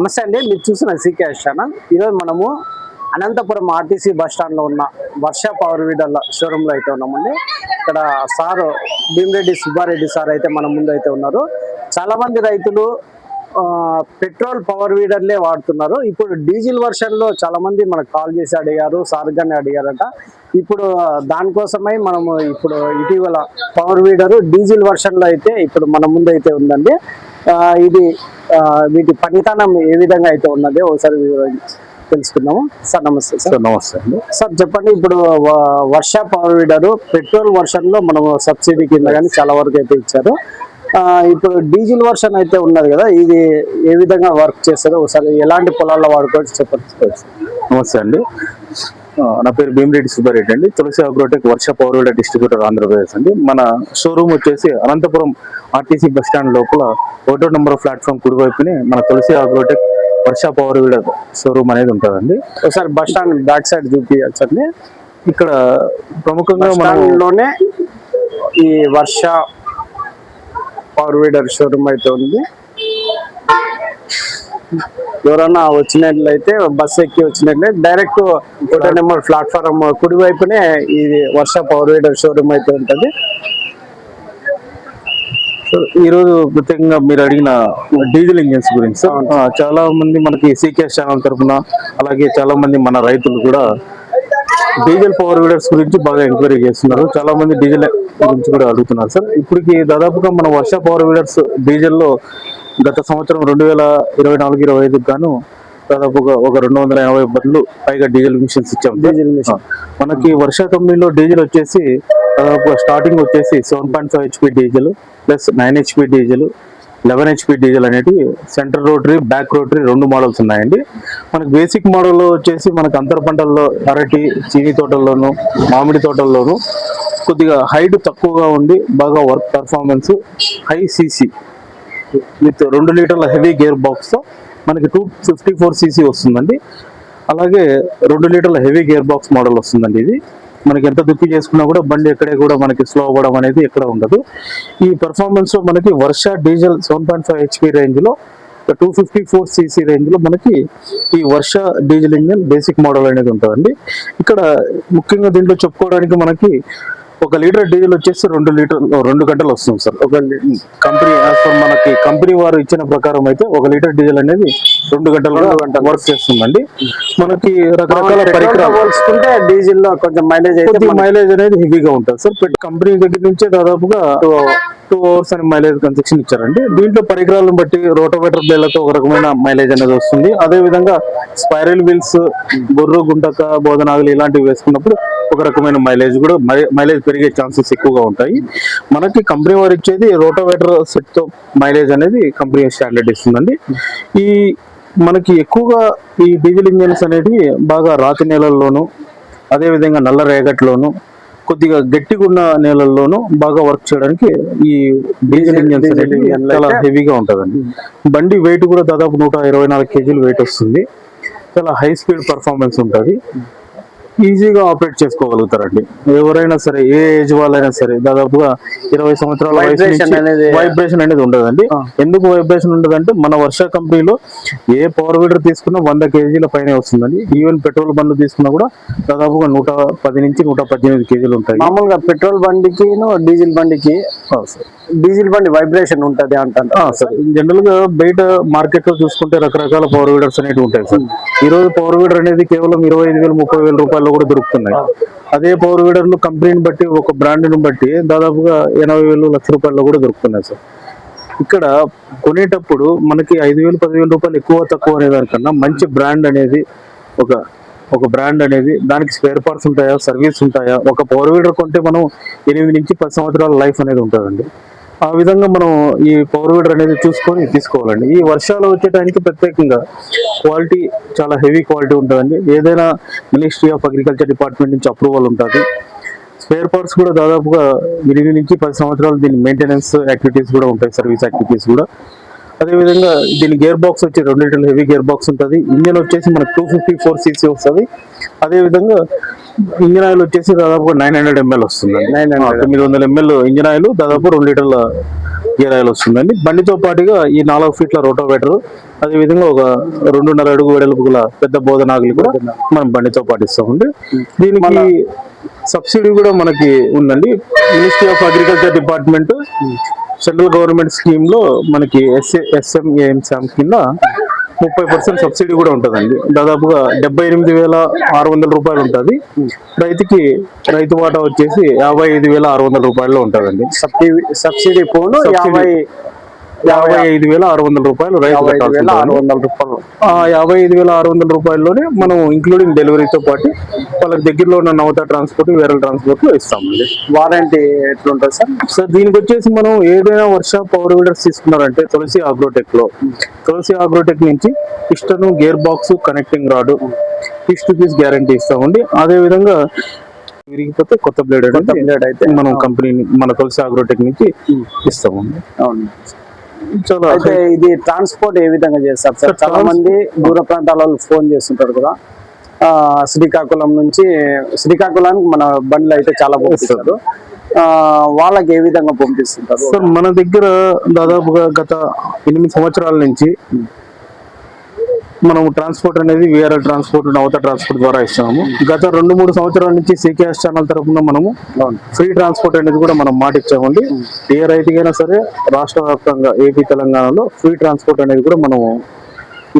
నమస్తే అండి, మీరు చూసిన సీకేఎస్ ఛానల్. ఈరోజు మనము అనంతపురం ఆర్టీసీ బస్ స్టాండ్లో ఉన్న వర్ష పవర్ వీడర్ల షోరూంలో అయితే ఉన్నామండి. ఇక్కడ సారు భీమిరెడ్డి సుబ్బారెడ్డి సార్ అయితే మన ముందు అయితే ఉన్నారు. చాలామంది రైతులు పెట్రోల్ పవర్ వీడర్లే వాడుతున్నారు. ఇప్పుడు డీజిల్ వర్షన్లో చాలామంది మనకు కాల్ చేసి అడిగారు, సార్ గానే అడిగారట. ఇప్పుడు దానికోసమై మనము ఇప్పుడు ఇటీవల పవర్ వీడరు డీజిల్ వర్షన్లో అయితే ఇప్పుడు మన ముందు అయితే ఉందండి. ఇది వీటి పనితనం ఏ విధంగా అయితే ఉన్నదో ఒకసారి తెలుసుకుందాము. సార్ నమస్తే. సార్ నమస్తే అండి. సార్ చెప్పండి, ఇప్పుడు వర్ష పవర్ వీడరు పెట్రోల్ వర్షన్ లో మనం సబ్సిడీ కింద కానీ చాలా వరకు అయితే ఇచ్చారు. ఇప్పుడు డీజిల్ వర్షన్ అయితే ఉన్నది కదా, ఇది ఏ విధంగా వర్క్ చేస్తారో ఒకసారి ఎలాంటి పొలాల్లో వాడుకోవచ్చు చెప్పండి. నమస్తే అండి, నా పేరు భీమిరెడ్డి సుబ్బారెడ్డి అండి. తులసి అగ్రోటెక్ వర్ష పవర్ వీడర్ డిస్ట్రిబ్యూటర్ ఆంధ్రప్రదేశ్ అండి. మన షోరూమ్ వచ్చేసి అనంతపురం ఆర్టీసీ బస్ స్టాండ్ లోపల 1వ నెంబర్ ప్లాట్ఫామ్ కుడివైపుని మన తులసి అగ్రోటెక్ వర్ష పవర్ వీడర్ షోరూమ్ అనేది ఉంటుందండి. ఒకసారి బస్ స్టాండ్ బ్యాక్ సైడ్ చూపించండి. ఇక్కడ ప్రముఖంగా మనలోనే ఈ వర్ష పవర్ వీడర్ షోరూమ్ అయితే ఉంది. ఎవరన్నా వచ్చినట్లయితే బస్ ఎక్కి వచ్చినట్లయితే డైరెక్ట్ 1వ నెంబర్ ప్లాట్ఫామ్ కుడివైపునే ఇది వర్ష పవర్ వీడర్ షోరూమ్ అయితే ఉంటుంది. ఈ రోజు ప్రత్యేకంగా మీరు అడిగిన డీజిల్ ఇంజిన్స్ గురించి చాలా మంది మనకి సీకేఎస్ ఛానల్ తరఫున, అలాగే చాలా మంది మన రైతులు కూడా డీజిల్ పవర్ వీడర్స్ గురించి బాగా ఎంక్వైరీ చేస్తున్నారు. చాలా మంది డీజిల్ గురించి కూడా అడుగుతున్నారు సార్. ఇప్పటికి దాదాపుగా మన వర్ష పవర్ వీడర్స్ డీజిల్ లో గత సంవత్సరం 2024-25 గాను దాదాపుగా ఒక 280 బదులు పైగా డీజిల్ మిషన్స్ ఇచ్చాం. డీజిల్ మిషన్ మనకి వర్ష కంపెనీలో డీజిల్ వచ్చేసి దాదాపు స్టార్టింగ్ వచ్చేసి 7.5 HP diesel plus 9 HP diesel, 11 HP diesel అనేవి centre rotary, back rotary 2 models ఉన్నాయండి. మనకి బేసిక్ మోడల్లో వచ్చేసి మనకు అంతర పంటల్లో అరటి, చీని తోటల్లోను, మామిడి తోటల్లోను కొద్దిగా హైట్ తక్కువగా ఉండి బాగా work performance, high CC with 2 లీటర్ల హెవీ గేర్ బాక్స్తో మనకి 254 cc వస్తుందండి. అలాగే 2 లీటర్ల హెవీ గేర్ బాక్స్ మోడల్ వస్తుందండి. ఇది మనకి ఎంత దుక్కి చేసుకున్నా కూడా బండి ఎక్కడే కూడా మనకి స్లో అవ్వడం అనేది ఎక్కడ ఉండదు. ఈ పర్ఫార్మెన్స్ లో మనకి వర్ష డీజిల్ 7.5 HP రేంజ్ లో 254 cc రేంజ్ లో మనకి ఈ వర్ష డీజిల్ ఇంజిన్ బేసిక్ మోడల్ అనేది ఉంటుందండి. ఇక్కడ ముఖ్యంగా దీంట్లో చెప్పుకోవడానికి మనకి 1 లీటర్ డీజిల్ వచ్చేసి 2 గంటలు వస్తుంది సార్. ఒక కంపెనీ మనకి కంపెనీ వారు ఇచ్చిన ప్రకారం అయితే 1 లీటర్ డీజిల్ అనేది 2 గంటలు వర్క్ చేస్తుందండి. మనకి రకరకాల పరికరాలు పోల్చుకుంటే డీజిల్ లో కొంచెం మైలేజ్ అనేది హెవీగా ఉంటుంది సార్. కంపెనీ దగ్గర నుంచే దాదాపుగా 2 hours అని మైలేజ్ కన్సెక్షన్ ఇచ్చారండి. దీంట్లో పరికరాలను బట్టి రోటోవేటర్ బ్లేడ్లతో ఒక రకమైన మైలేజ్ అనేది వస్తుంది. అదే విధంగా స్పైరల్ వీల్స్, గొర్రు, గుంటక, బోధనాగులు ఇలాంటివి వేసుకున్నప్పుడు ఒక రకమైన మైలేజ్ పెరిగే ఛాన్సెస్ ఎక్కువగా ఉంటాయి. మనకి కంపెనీ వారు ఇచ్చేది రోటోవేటర్ సెట్ తో మైలేజ్ అనేది కంపెనీ స్టాండర్డ్ ఇస్తుందండి. ఈ మనకి ఎక్కువగా ఈ డీజిల్ ఇంజిన్స్ అనేవి బాగా రాతి నేలల్లోనూ, అదే విధంగా నల్ల రేగట్లోను, కొద్దిగా గట్టిగా ఉన్న నేలల్లోనూ బాగా వర్క్ చేయడానికి ఈ డీజిల్ ఇంజిన్స్ అనేది చాలా హెవీగా ఉంటుందండి. బండి వెయిట్ కూడా దాదాపు 124 kg వెయిట్ వస్తుంది. చాలా హై స్పీడ్ పర్ఫార్మెన్స్ ఉంటుంది. ఈజీగా ఆపరేట్ చేసుకోగలుగుతారండి. ఎవరైనా సరే, ఏ ఏజ్ వాళ్ళైనా సరే, దాదాపుగా 20 సంవత్సరాల వైబ్రేషన్ అనేది ఉండదండి. ఎందుకు వైబ్రేషన్ ఉండదంటే మన వర్ష కంపెనీలో ఏ పవర్ వీడర్ తీసుకున్నా 100 kg పైన వస్తుందండి. ఈవెన్ పెట్రోల్ బండ్లు తీసుకున్నా కూడా దాదాపుగా 110 నుంచి 118 kg ఉంటాయి. మామూలుగా పెట్రోల్ బండికి డీజిల్ బండికి డీజిల్ బండి వైబ్రేషన్ ఉంటది అంటారు సార్. జనరల్ గా బయట మార్కెట్ లో చూసుకుంటే రకరకాల పవర్ వీడర్స్ అనేవి ఉంటాయి సార్. ఈ రోజు పవర్ వీడర్ అనేది కేవలం 25,000-30,000 రూపాయల్లో కూడా దొరుకుతున్నాయి. అదే పవర్ వీడర్లు కంపెనీని బట్టి, ఒక బ్రాండ్ని బట్టి దాదాపుగా 80,000 లక్ష రూపాయల్లో కూడా దొరుకుతున్నాయి సార్. ఇక్కడ కొనేటప్పుడు మనకి 5,000-10,000 రూపాయలు ఎక్కువ తక్కువ అనే దానికన్నా మంచి బ్రాండ్ అనేది ఒక బ్రాండ్ అనేది దానికి స్పేర్ పార్ట్స్ ఉంటాయా, సర్వీస్ ఉంటాయా. ఒక పవర్ వీడర్ కొంటే మనం 8 నుంచి 10 సంవత్సరాల లైఫ్ అనేది ఉంటుందండి. ఆ విధంగా మనం ఈ పవర్ వీడర్ అనేది చూసుకొని తీసుకోవాలండి. ఈ వర్షాలు వచ్చేటానికి ప్రత్యేకంగా క్వాలిటీ చాలా హెవీ క్వాలిటీ ఉంటుందండి. ఏదైనా మినిస్ట్రీ ఆఫ్ అగ్రికల్చర్ డిపార్ట్మెంట్ నుంచి అప్రూవల్ ఉంటుంది. స్పేర్ పార్ట్స్ కూడా దాదాపుగా 8 నుంచి 10 సంవత్సరాలు దీని మెయింటెనెన్స్ యాక్టివిటీస్ కూడా ఉంటాయి, సర్వీస్ యాక్టివిటీస్ కూడా. అదేవిధంగా దీని గేర్ బాక్స్ వచ్చి 2 లీటర్ల హెవీ గేర్ బాక్స్ ఉంటుంది. ఇంజన్ వచ్చేసి మనకు 254 cc వస్తుంది. అదేవిధంగా ఇంజన్ ఆయిల్ వచ్చేసి దాదాపు 900 ml వస్తుంది. 900 ml ఇంజన్ ఆయిల్, దాదాపు 2 లీటర్ల గేర్ ఆయిల్ వస్తుందండి. బండితో పాటుగా ఈ 4 ఫీట్ల రోటోవేటర్, అదే విధంగా ఒక 2.5 అడుగు వెడల్పు గల పెద్ద బోధనాగులు కూడా మనం బండితో పాటు ఇస్తామండి. దీనికి సబ్సిడీ కూడా మనకి ఉందండి. Ministry of agriculture department central government scheme లో మనకి SMAM కింద 30% సబ్సిడీ కూడా ఉంటుందండి. దాదాపుగా 78,600 రూపాయలు ఉంటుంది. రైతు వాటా వచ్చేసి 55,600 రూపాయల్లో ఉంటుందండి. సబ్సిడీ పోను 55,600 రూపాయలు రైతు కట్టాల్సి ఉంటుంది. ఆ 55,600 రూపాయల్లోనే మనం ఇంక్లూడింగ్ డెలివరీతో పాటు వాళ్ళకి దగ్గరలో ఉన్న నవత ట్రాన్స్పోర్ట్, వేరే ట్రాన్స్పోర్ట్ లో ఇస్తామండి. వారంటీ ఎట్లుంటుంది సార్ దీనికి వచ్చేసి మనం ఏదైనా వర్ష పవర్ వీడర్స్ తీసుకున్నారంటే తులసి అగ్రోటెక్ నుంచి piston, gear box, connecting rod, piece to piece guarantee ఇస్తామండి. అదే విధంగా విరిగిపోతే కొత్త బ్లేడ్ అయితే మనం కంపెనీ మన తులసి అగ్రోటెక్ నుంచి ఇస్తామండి. అవును. అయితే ఇది ట్రాన్స్పోర్ట్ ఏ విధంగా చేస్తారు సార్? చాలా మంది దూర ప్రాంతాల ఫోన్ చేస్తుంటారు కదా, శ్రీకాకుళానికి మన బండ్లు అయితే చాలా పంపిస్తారు. వాళ్ళకి ఏ విధంగా పంపిస్తుంటారు సార్? మన దగ్గర దాదాపుగా గత 8 సంవత్సరాల నుంచి మనం ట్రాన్స్పోర్ట్ అనేది VRL ట్రాన్స్పోర్ట్, నవత ట్రాన్స్పోర్ట్ ద్వారా ఇస్తున్నాము. గత 2-3 సంవత్సరాల నుంచి CKS ఛానల్ తరఫున మనము ఫ్రీ ట్రాన్స్పోర్ట్ అనేది కూడా మనం మాట ఇచ్చామండి. ఏ రైతుకైనా సరే రాష్ట్ర వ్యాప్తంగా ఏపీ, తెలంగాణలో ఫ్రీ ట్రాన్స్పోర్ట్ అనేది కూడా మనం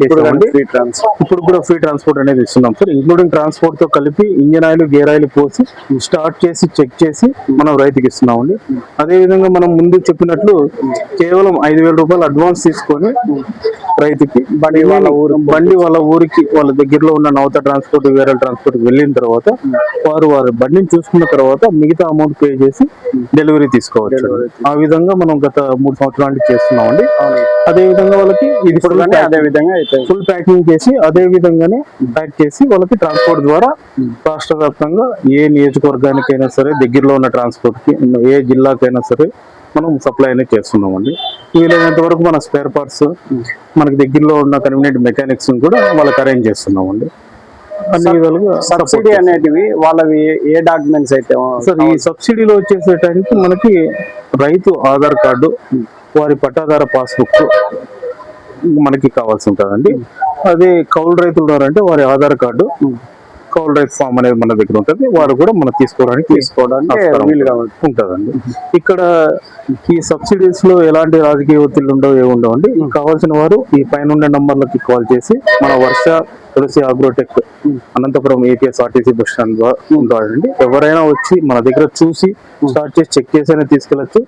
ఇప్పుడు కూడా ఫ్రీ ట్రాన్స్పోర్ట్ అనేది ఇస్తున్నాం సార్. ఇంక్లూడింగ్ ట్రాన్స్పోర్ట్ తో కలిపి ఇంజన్ ఆయిల్, గేర్ ఆయిల్ పోసి స్టార్ట్ చేసి చెక్ చేసి మనం రైతుకి ఇస్తున్నామండి. అదే విధంగా మనం ముందు చెప్పినట్లు కేవలం 5,000 రూపాయలు అడ్వాన్స్ తీసుకొని రైతుకి బండి వాళ్ళ ఊరికి వాళ్ళ దగ్గరలో ఉన్న నవత ట్రాన్స్పోర్ట్, వేరే ట్రాన్స్పోర్ట్ వెళ్ళిన తర్వాత వారి బండిని చూసుకున్న తర్వాత మిగతా అమౌంట్ పే చేసి డెలివరీ తీసుకోవచ్చు. ఆ విధంగా మనం గత 3 సంవత్సరాల నుంచి చేస్తున్నామండి. అదే విధంగా వాళ్ళకి ఇది అదే విధంగా ఫుల్ ప్యాకింగ్ చేసి అదే విధంగానే ప్యాక్ చేసి వాళ్ళకి ట్రాన్స్పోర్ట్ ద్వారా రాష్ట్ర వ్యాప్తంగా ఏ నియోజకవర్గానికైనా సరే, దగ్గరలో ఉన్న ట్రాన్స్పోర్ట్ కి ఏ జిల్లాకైనా సరే మనం సప్లై అనేది చేస్తున్నామండి. వీలైనంత వరకు మన స్పేర్ పార్ట్స్ మనకి దగ్గరలో ఉన్న కన్వీనియంట్ మెకానిక్స్ కూడా వాళ్ళకి అరేంజ్ చేస్తున్నామండి. అన్ని విధాలుగా సబ్సిడీ అనేటివి వాళ్ళవి ఏ డాక్యుమెంట్స్ అయితే సార్? ఈ సబ్సిడీలో వచ్చేసేటానికి మనకి రైతు ఆధార్ కార్డు, వారి పట్టాదార పాస్బుక్ మనకి కావాల్సి ఉంటుందండి. అదే కౌలు రైతులు ఉన్నారంటే వారి ఆధార్ కార్డు, కౌలు రైతు ఫామ్ అనేది మన దగ్గర ఉంటుంది. వారు కూడా మనం తీసుకోవడానికి వీలుగా ఉంటుందండి. ఇక్కడ ఈ సబ్సిడీస్ లో ఎలాంటి రాజకీయ ఒత్తిళ్లు ఉండవు, ఏముండవు అండి. కావాల్సిన వారు ఈ పైన నంబర్లకి కాల్ చేసి మన Varsha Tulasi agrotech Anantapur APSRTC bus stand ఉంటుందండి. ఎవరైనా వచ్చి మన దగ్గర చూసి స్టార్ట్ చేసి చెక్ చేసి తీసుకెళ్ళచ్చు.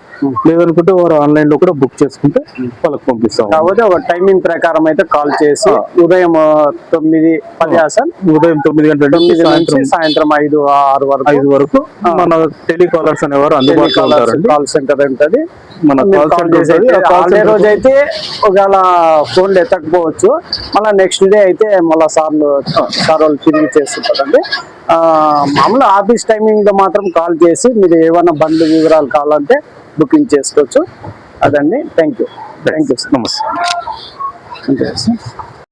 లేదనుకుంటే వారు ఆన్లైన్ లో కూడా బుక్ చేసుకుంటే వాళ్ళకి పంపిస్తాం. కాకపోతే ఒక టైమింగ్ ప్రకారం అయితే కాల్ చేసి ఉదయం 9 గంటల నుంచి సాయంత్రం 5-6 వరకు మన టెలికాలర్స్ అనేవారు అందుబాటులో ఉంటారండి. కాల్ సెంటర్ ఉంటుంది. మన కాల్ రోజు అయితే ఒకవేళ ఫోన్ ఎత్తకపోవచ్చు, మళ్ళీ నెక్స్ట్ డే అయితే మళ్ళీ సార్ వాళ్ళు తిరిగి చేస్తుంటారండి. మామూలు ఆఫీస్ టైమింగ్ లో మాత్రం కాల్ చేసి మీరు ఏమైనా బండ్లు వివరాలు కావాలంటే బుకింగ్ చేసుకోవచ్చు. అదండి. Thank you. నమస్తే.